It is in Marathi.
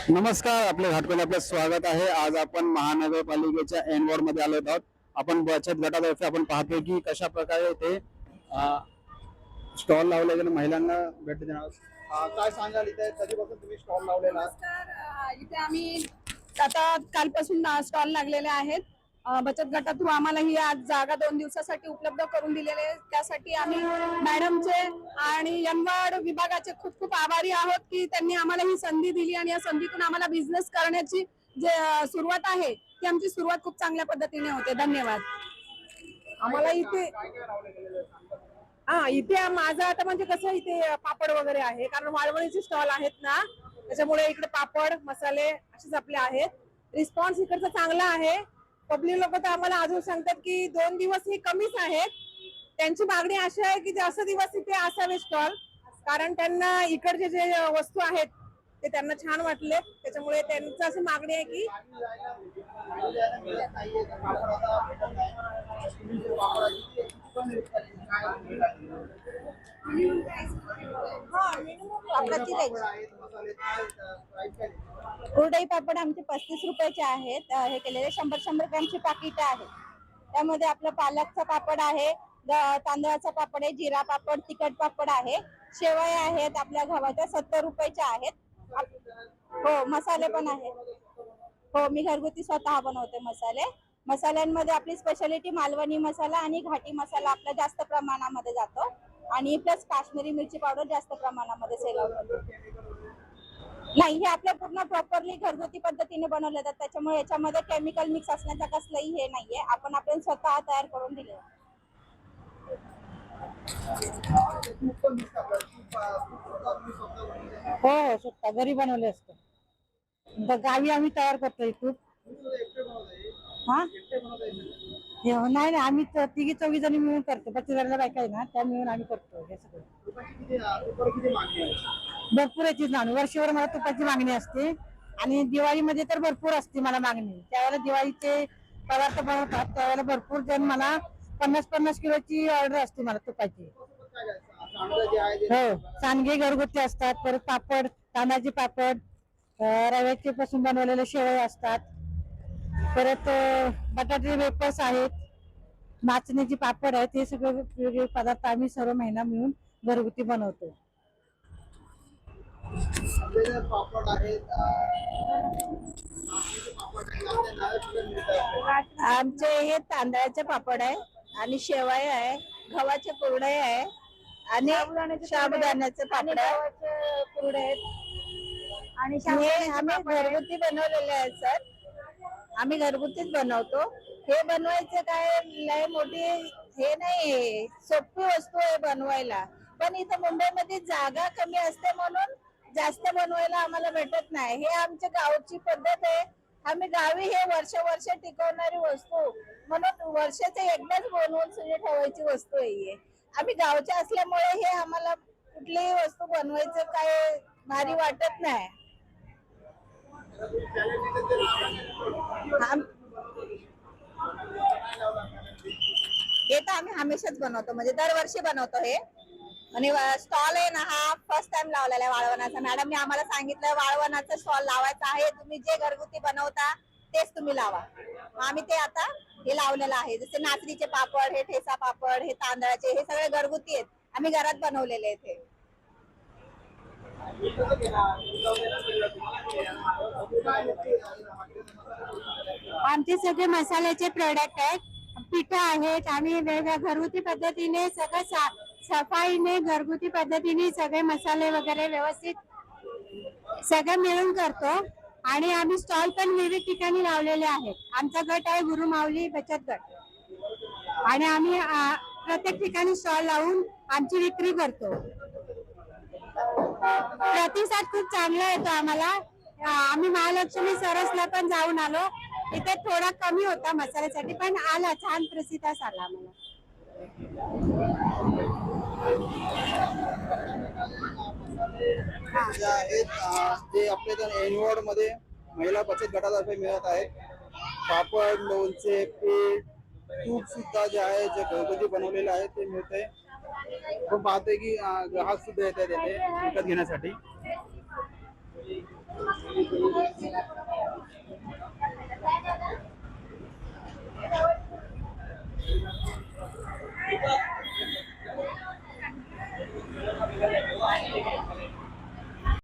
नमस्कार, आपल्या घाटकोली आपलं स्वागत आहे। आज आपण महानगरपालिकेच्या एन वॉर्ड मध्ये आलो आहोत। आपण बचत गटातर्फे आपण पाहतोय की कशा प्रकारे ते स्टॉल लावले गेले, महिलांना भेट देणार आहोत। काय सांगाल, इथे कधीपासून तुम्ही स्टॉल लावलेला? नमस्कार, इथे आम्ही आता कालपासून स्टॉल लागलेले आहेत। बचत गटा थ्रू आम्हाला ही आज जागा 2 दिवसासाठी उपलब्ध करून दिलेली आहे। त्यासाठी आम्ही मॅडमचे आणि यनवाड विभागाचे खूप खूप आभारी आहोत की त्यांनी आम्हाला ही संधी दिली आणि या संधीतून आम्हाला बिझनेस करण्याची जे सुरुवात आहे ती आमची सुरुवात खूप चांगल्या पद्धतीने होते। धन्यवाद। आम्हाला इथे इथे माझं आता म्हणजे कसं इथे पापड वगैरे आहे, कारण वाळवणीचे स्टॉल आहेत ना, त्याच्यामुळे इकडे पापड मसाले असेच आपले आहेत। रिस्पॉन्स इकडचा चांगला आहे। पब्लिक लोक तर आम्हाला अजून सांगतात की 2 दिवस ही कमीच आहेत। त्यांची मागणी अशी आहे की जास्त दिवस इथे असावे स्टॉल, कारण त्यांना इकडचे जे वस्तू आहेत ते त्यांना छान वाटले, त्याच्यामुळे त्यांचं असं मागणी आहे की कुरडई पापड आमचे 35 रुपयाचे आहेत। हे केलेले 100 ग्रॅमची पाकिट आहेत। त्यामध्ये आपलं पालकचा पापड आहे, तांदळाचा पापड आहे, जिरा पापड, तिखट पापड आहे, शेवया आहेत आपल्या गव्हाच्या 70 रुपयाच्या आहेत। हो, मसाले पण आहेत। हो, मी घरगुती स्वतः बनवते मसाले। मसाल्यांमध्ये आपली स्पेशालिटी मालवणी मसाला आणि घाटी मसाला आपला जास्त प्रमाणामध्ये जातो, आणि प्लस काश्मीरी मिरची पावडर जास्त प्रमाणामध्ये सेल होतो। नाही, हे आपल्या पूर्ण प्रॉपरली घरगुती पद्धतीने बनवले जातात, त्याच्यामुळे याच्यामध्ये केमिकल मिक्स असण्याचा कसलंही हे नाहीये। आपण स्वतः तयार करून दिले। हो, स्वतः घरी बनवले असते। गावी आम्ही तयार करतोय तूप। नाही, आम्ही तिघी चौघी जणी मिळून करतो। 25 बायका आहे ना, त्या मिळून आम्ही करतो हे सगळं। भरपूर याची मागणी, वर्षभर मला तुपाची मागणी असते, आणि दिवाळीमध्ये तर भरपूर असते मला मागणी। त्यावेळेला दिवाळीचे पदार्थ बनवतात, त्यावेळेला भरपूर जण मला 50-50 किलोची ऑर्डर असते मला तुपाची। हो, सांडगे घरगुती असतात, परत पापड, तांदळाचे पापड, रव्याचे पासून बनवलेले शेवया असतात, परत बटाटे वेफर्स आहेत, नाचण्याचे पापड आहेत। हे सगळे वेगवेगळे पदार्थ आम्ही सर्व महिना मिळून घरगुती बनवतो। आमचे हे तांदळाचे पापड आहे, आणि शेवया आहे, गव्हाचे कुरडे आहे, आणि साबुदाण्याचे पापड कुरडे आहेत, आणि हे आम्ही घरगुती बनवलेले आहेत सर। आम्ही घरगुतीच बनवतो। हे बनवायचं काय लय मोठी हे नाही, सोपी वस्तू आहे बनवायला, पण इथं मुंबईमध्ये जागा कमी असते म्हणून जास्त बनवायला आम्हाला भेटत नाही। हे आमच्या गावची पद्धत आहे। आम्ही गावी हे वर्ष टिकवणारी वस्तू म्हणून वर्षाचे एकदाच बनवून ठेवायची वस्तू आहे। आम्ही गावच्या असल्यामुळे हे आम्हाला कुठलीही वस्तू बनवायचं काय भारी वाटत नाही। हे तर आम्ही हमेशाच बनवतो, म्हणजे दरवर्षी बनवतो हे। आणि स्टॉल आहे ना, हा फर्स्ट टाइम लावलेला आहे वाळवणाचा। मॅडमने आम्हाला सांगितलं वाळवणाचा स्टॉल लावायचा आहे, तुम्ही जे घरगुती बनवता तेच तुम्ही लावा। आम्ही ते आता हे लावलेलं आहे। जसे नाचणीचे पापड, हे ठेसा पापड, हे तांदळाचे, हे सगळे घरगुती आहेत, आम्ही घरात बनवलेले आहेत हे। आमचे सगळे मसाल्याचे प्रोडक्ट आहेत, पीठ आहेत, आम्ही वेगवेगळ्या घरगुती पद्धतीने सगळं सफाईने घरगुती पद्धतीने सगळे मसाले वगैरे व्यवस्थित सगळं मिळून करतो। आणि आम्ही स्टॉल पण विविध ठिकाणी लावलेले आहेत। आमचा गट आहे गुरु माऊली बचत गट, आणि आम्ही प्रत्येक ठिकाणी स्टॉल लावून आमची विक्री करतो। प्रतिसाद खूप चांगला येतो आम्हाला। आम्ही महालक्ष्मी सरसला पण जाऊन आलो, इथे थोडा कमी होता मसाल्यासाठी, पण आला छान प्रतिसाद आला आम्हाला। जे आपल्या एन वॉर्ड मध्ये महिला बचत गटातर्फे मिळत आहे, पापड, लोणचे, पीठ, तूप सुद्धा जे आहे, जे घरगुती बनवलेले आहे ते मिळते। आपण पाहतोय की ग्राहक सुद्धा येतात येथे विकत घेण्यासाठी।